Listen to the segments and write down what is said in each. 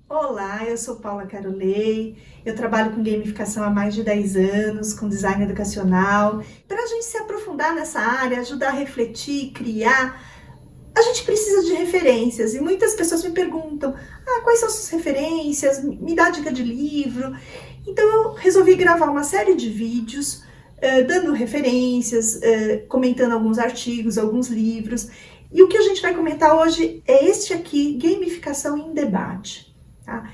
Olá, eu sou Paula Carolei, eu trabalho com gamificação há mais de 10 anos, com design educacional. Para a gente se aprofundar nessa área, ajudar a refletir, criar, a gente precisa de referências. E muitas pessoas me perguntam, quais são suas referências? Me dá dica de livro. Então eu resolvi gravar uma série de vídeos, dando referências, comentando alguns artigos, alguns livros. E o que a gente vai comentar hoje é este aqui, Gamificação em Debate. Tá?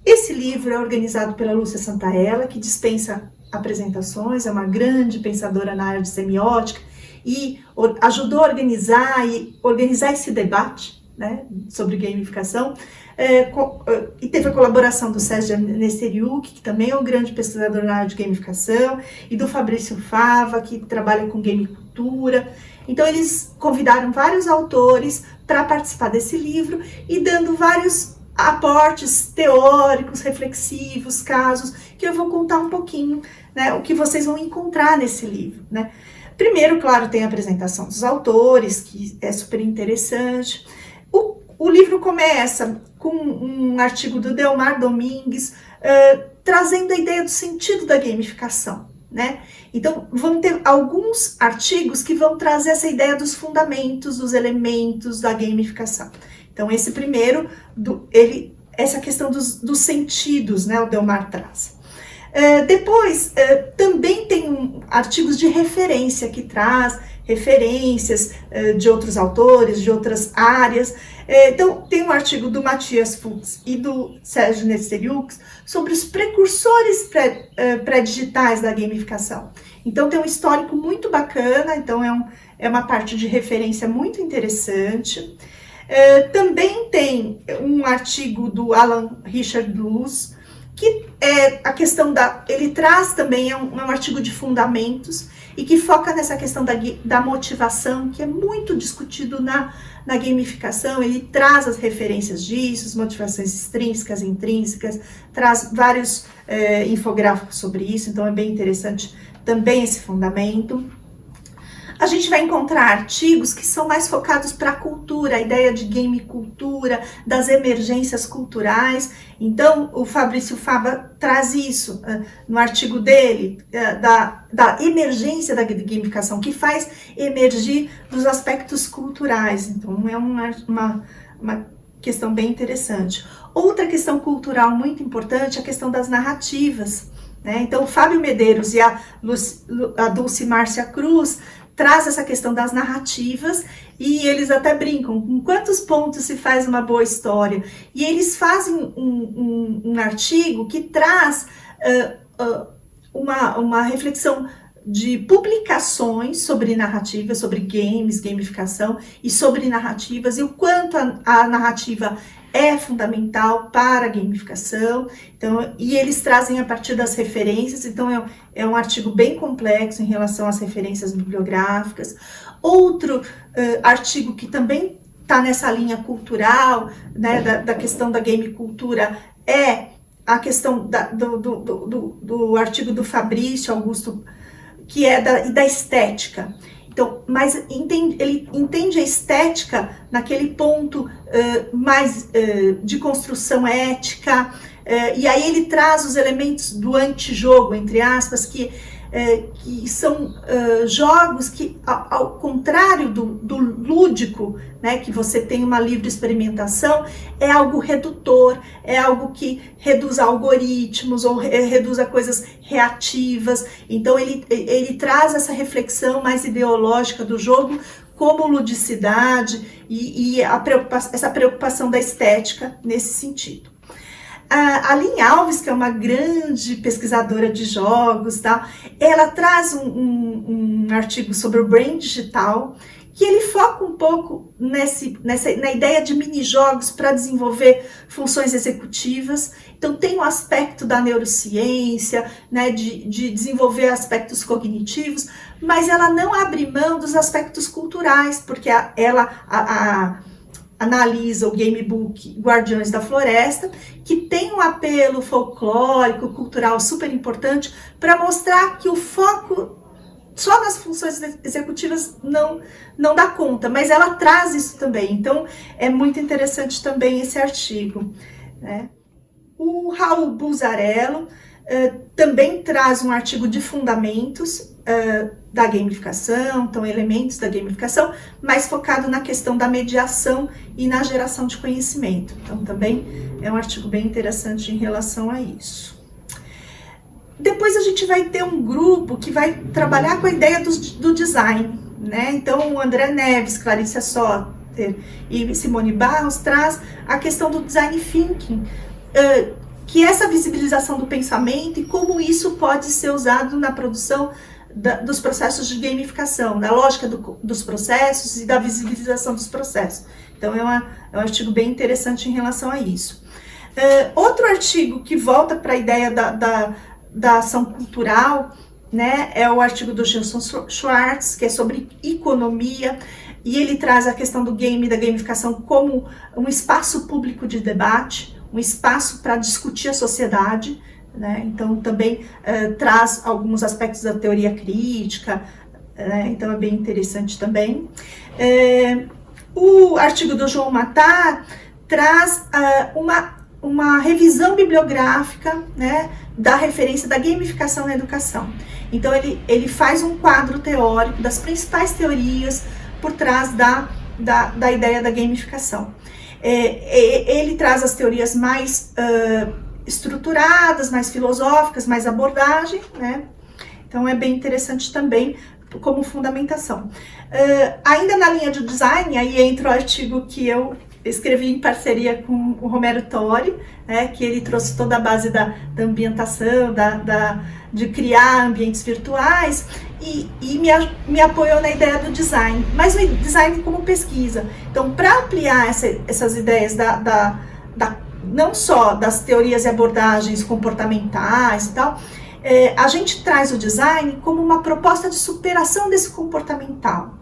Esse livro é organizado pela Lúcia Santaella, que dispensa apresentações, é uma grande pensadora na área de semiótica e ajudou a organizar esse debate, né, sobre gamificação, e teve a colaboração do Sérgio Nesteriuk, que também é um grande pesquisador na área de gamificação, e do Fabrício Fava, que trabalha com gamicultura. Então eles convidaram vários autores para participar desse livro e dando vários aportes teóricos, reflexivos, casos, que eu vou contar um pouquinho, né, o que vocês vão encontrar nesse livro, né. Primeiro, claro, tem a apresentação dos autores, que é super interessante. O livro começa com um artigo do Delmar Domingues, trazendo a ideia do sentido da gamificação, né. Então, vão ter alguns artigos que vão trazer essa ideia dos fundamentos, dos elementos da gamificação. Então, esse primeiro, essa questão dos sentidos, né, o Delmar traz. Depois, também tem artigos de referência, que traz referências de outros autores, de outras áreas. Então, tem um artigo do Matthias Fuchs e do Sérgio Nesteriuk sobre os precursores pré-digitais da gamificação. Então, tem um histórico muito bacana, então é uma parte de referência muito interessante. Também tem um artigo do Alan Richard Luce, que é a questão ele traz também, é um artigo de fundamentos, e que foca nessa questão da motivação, que é muito discutido na gamificação. Ele traz as referências disso, as motivações extrínsecas, intrínsecas, traz vários infográficos sobre isso, então é bem interessante também esse fundamento. A gente vai encontrar artigos que são mais focados para a cultura, a ideia de game cultura, das emergências culturais. Então, o Fabrício Fava traz isso no artigo dele, da emergência da gamificação, que faz emergir dos aspectos culturais. Então, é uma questão bem interessante. Outra questão cultural muito importante é a questão das narrativas, né? Então, o Fábio Medeiros e a Dulce Márcia Cruz traz essa questão das narrativas, e eles até brincam com quantos pontos se faz uma boa história. E eles fazem um artigo que traz uma reflexão de publicações sobre narrativas, sobre games, gamificação e sobre narrativas, e o quanto a narrativa é fundamental para a gamificação. Então, e eles trazem a partir das referências, então é um artigo bem complexo em relação às referências bibliográficas. Outro artigo que também está nessa linha cultural, né, da questão da game cultura, é a questão do artigo do Fabrício Augusto, que é da estética. Então, mas ele entende a estética naquele ponto mais de construção ética, e aí ele traz os elementos do antijogo, entre aspas, que são jogos que, ao contrário do lúdico, né, que você tem uma livre experimentação, é algo redutor, é algo que reduz a algoritmos ou reduz a coisas reativas. Então ele traz essa reflexão mais ideológica do jogo como ludicidade e essa preocupação da estética nesse sentido. A Lynn Alves, que é uma grande pesquisadora de jogos, tá? Ela traz um artigo sobre o Brain Digital, que ele foca um pouco na ideia de mini-jogos para desenvolver funções executivas. Então, tem um aspecto da neurociência, né, de desenvolver aspectos cognitivos, mas ela não abre mão dos aspectos culturais, porque ela analisa o gamebook Guardiões da Floresta, que tem um apelo folclórico, cultural super importante, para mostrar que o foco só nas funções executivas não dá conta, mas ela traz isso também. Então, é muito interessante também esse artigo. né? O Raul Buzzarello também traz um artigo de fundamentos da gamificação, então elementos da gamificação, mais focado na questão da mediação e na geração de conhecimento. Então também é um artigo bem interessante em relação a isso. Depois a gente vai ter um grupo que vai trabalhar com a ideia do design, né? Então o André Neves, Clarice Soter e Simone Barros traz a questão do design thinking, que é essa visibilização do pensamento e como isso pode ser usado na produção dos processos de gamificação, da lógica dos processos e da visibilização dos processos. Então é um artigo bem interessante em relação a isso. Outro artigo que volta para a ideia da ação cultural, né, é o artigo do Gilson Schwartz, que é sobre economia, e ele traz a questão do game, da gamificação, como um espaço público de debate, um espaço para discutir a sociedade, né? Então também traz alguns aspectos da teoria crítica, né? Então é bem interessante também. O artigo do João Matar traz uma revisão bibliográfica, né, da referência da gamificação na educação. Então ele faz um quadro teórico das principais teorias por trás da ideia da gamificação. Ele traz as teorias mais estruturadas, mais filosóficas, mais abordagem, né? Então é bem interessante também como fundamentação. Ainda na linha de design, aí entra o artigo que eu escrevi em parceria com o Romero Tori, né, que ele trouxe toda a base da ambientação, de criar ambientes virtuais, e me apoiou na ideia do design, mas o design como pesquisa. Então, para ampliar essas ideias não só das teorias e abordagens comportamentais e tal, a gente traz o design como uma proposta de superação desse comportamental.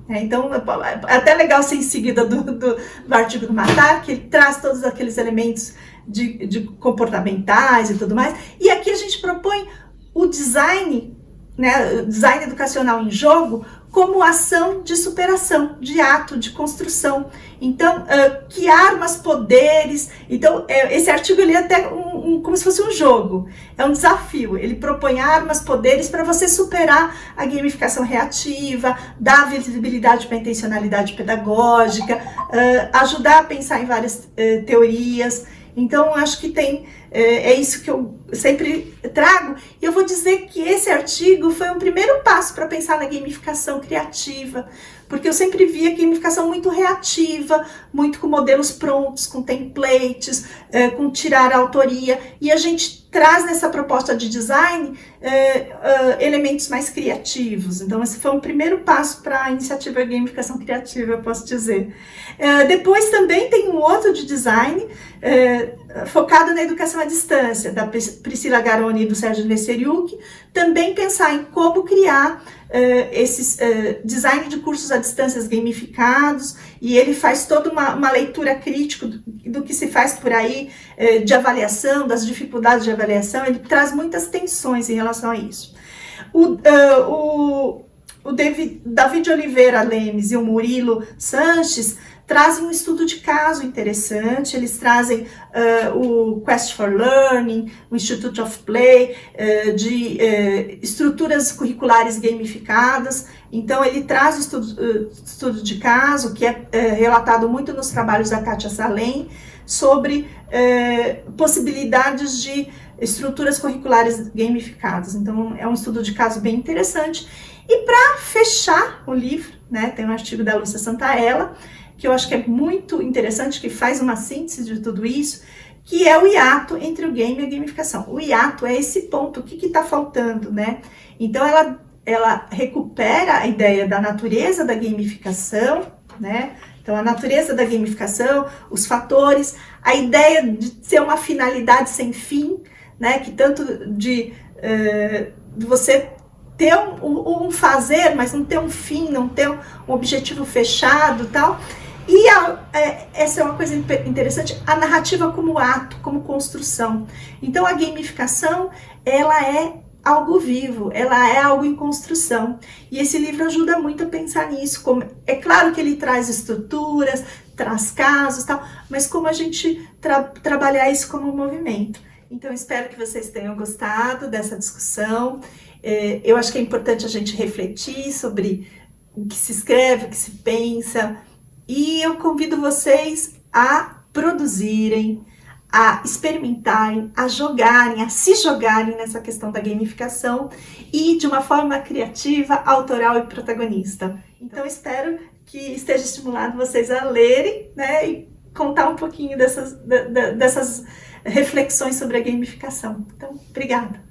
Então, é até legal ser em seguida do artigo do Matar, que ele traz todos aqueles elementos de comportamentais e tudo mais. E aqui a gente propõe o design, né, o design educacional em jogo, como ação de superação, de ato, de construção. Então, que armas, poderes... Então, esse artigo ele é até como se fosse um jogo, é um desafio. Ele propõe armas, poderes para você superar a gamificação reativa, dar visibilidade para a intencionalidade pedagógica, ajudar a pensar em várias teorias. Então, acho que é isso que eu sempre trago. E eu vou dizer que esse artigo foi um primeiro passo para pensar na gamificação criativa, porque eu sempre vi a gamificação muito reativa, muito com modelos prontos, com templates, com tirar a autoria, e a gente traz nessa proposta de design elementos mais criativos. Então esse foi um primeiro passo para a iniciativa Gamificação Criativa, eu posso dizer. Depois também tem um outro de design, focado na educação à distância, da Priscila Garoni e do Sérgio Vesseriuk, também pensar em como criar esses design de cursos à distância gamificados, e ele faz toda uma leitura crítica do que se faz por aí, de avaliação, das dificuldades de avaliação. Ele traz muitas tensões em relação a isso. O David Oliveira Lemes e o Murilo Sanches trazem um estudo de caso interessante. Eles trazem o Quest for Learning, o Institute of Play, de estruturas curriculares gamificadas. Então ele traz o estudo de caso, que é relatado muito nos trabalhos da Kátia Salem, sobre possibilidades de estruturas curriculares gamificadas. Então é um estudo de caso bem interessante. E para fechar o livro, né, tem um artigo da Lúcia Santaella, que eu acho que é muito interessante, que faz uma síntese de tudo isso, que é o hiato entre o game e a gamificação. O hiato é esse ponto, o que está faltando, né? Então ela recupera a ideia da natureza da gamificação, né? Então a natureza da gamificação, os fatores, a ideia de ser uma finalidade sem fim, né? Que tanto de você ter um fazer, mas não ter um fim, não ter um objetivo fechado e tal. E essa é uma coisa interessante, a narrativa como ato, como construção. Então a gamificação, ela é algo vivo, ela é algo em construção. E esse livro ajuda muito a pensar nisso. É claro que ele traz estruturas, traz casos, tal, mas como a gente trabalhar isso como um movimento. Então, espero que vocês tenham gostado dessa discussão. Eu acho que é importante a gente refletir sobre o que se escreve, o que se pensa, e eu convido vocês a produzirem, a experimentarem, a jogarem, a se jogarem nessa questão da gamificação e de uma forma criativa, autoral e protagonista. Então, espero que esteja estimulado vocês a lerem, né, e contar um pouquinho dessas reflexões sobre a gamificação. Então, obrigada!